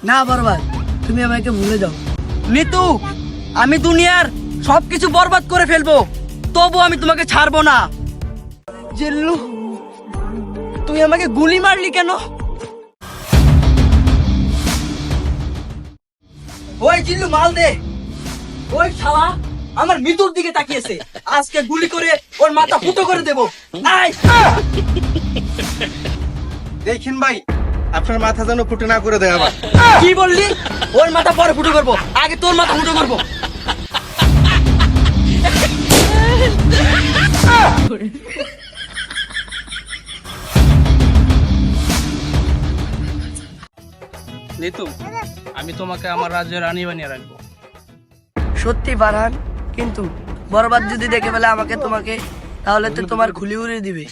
না বরবাদ, তুমি আমাকে ভুলে যাও। নিতু, আমি দুনিয়ার সবকিছু বরবাদ করে ফেলবো, তবু আমি তোমাকে ছাড়বো না। জিল্লু, তুই আমাকে গুলি মারলি কেন? ওই জিল্লু, মাল দে। ওই শালা আমার মৃত্যুর দিকে তাকিয়েছে, আজকে গুলি করে ওর মাথা ফুটো করে দেবো। আয়। দেখেন ভাই, আপনার মাথা যেন ফুটো না করে দেয় আবার। কি বললি? ওর মাথা পরে ফুটো করবো, আগে তোর মাথা ফুটো করবো। নিতু, আমি তোমাকে আমার রাজ্যের রানী বানিয়ে রাখবো। সত্যি ফারহান, কিন্তু বরবাদ যদি দেখে ফেলে আমাকে তোমাকে, তাহলে তো তোমার খুলি উড়িয়ে দিবে।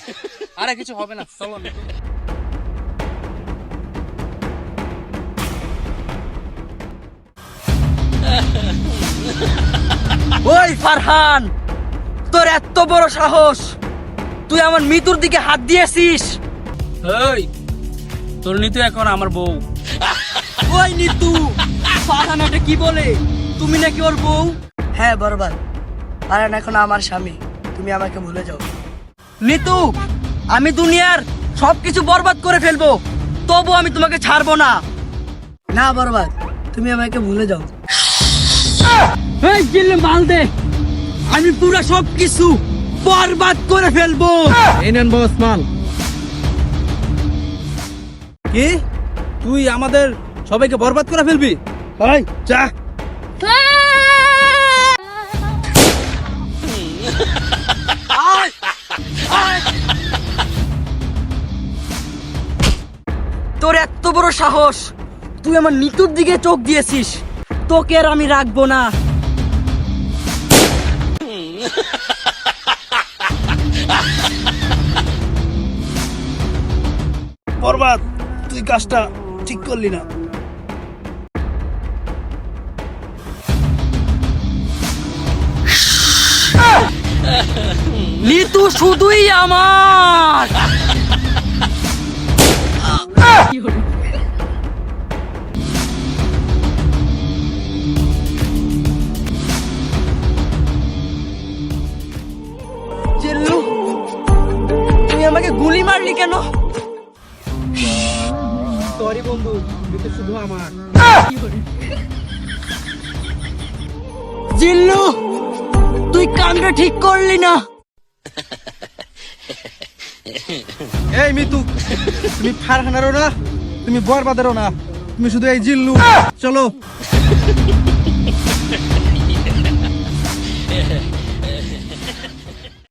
আরে কিছু হবে না, চলো নিতু। ওই ফারহান, তোর এত বড় সাহস, তুই আমার মৃত্যুর দিকে হাত দিয়েছিস? এই, তোর নিতু এখন আমার বউ। ওই নিতু, ফারহান এটা কি বলে? তুমি নাকি ওর বউ? হ্যাঁ বরবাদ, ফারহান এখন আমার স্বামী, তুমি আমাকে ভুলে যাও। নিতু, আমি দুনিয়ার সবকিছু বরবাদ করে ফেলবো, তবু আমি তোমাকে ছাড়বো না। না বরবাদ, তুমি আমাকে ভুলে যাও। এই জিল্লু, মাল দে। আমি পুরো সবকিছু বরবাদ করে ফেলবো। এই নেন বস মাল। কি? তুই আমাদের সবাইকে বরবাদ করে ফেলবি? এই চা। তোর এত বড় সাহস, তুই আমার নিতুর দিকে চোখ দিয়েছিস, তোকে আর আমি রাখবো না। বরবাদ, তুই কাজটা ঠিক করলি না। নিতু শুধুই আমার। জিল্লু, তুই আমাকে গুলি মারলি কেন? সরি বন্ধু, এটা শুধু আমার। জিল্লু, তুই কামটা ঠিক করলি না। এই মিতু, তুমি ফারহানেরও না, তুমি বরবাদেরও না, তুমি শুধু এই জিল্লু। চলো।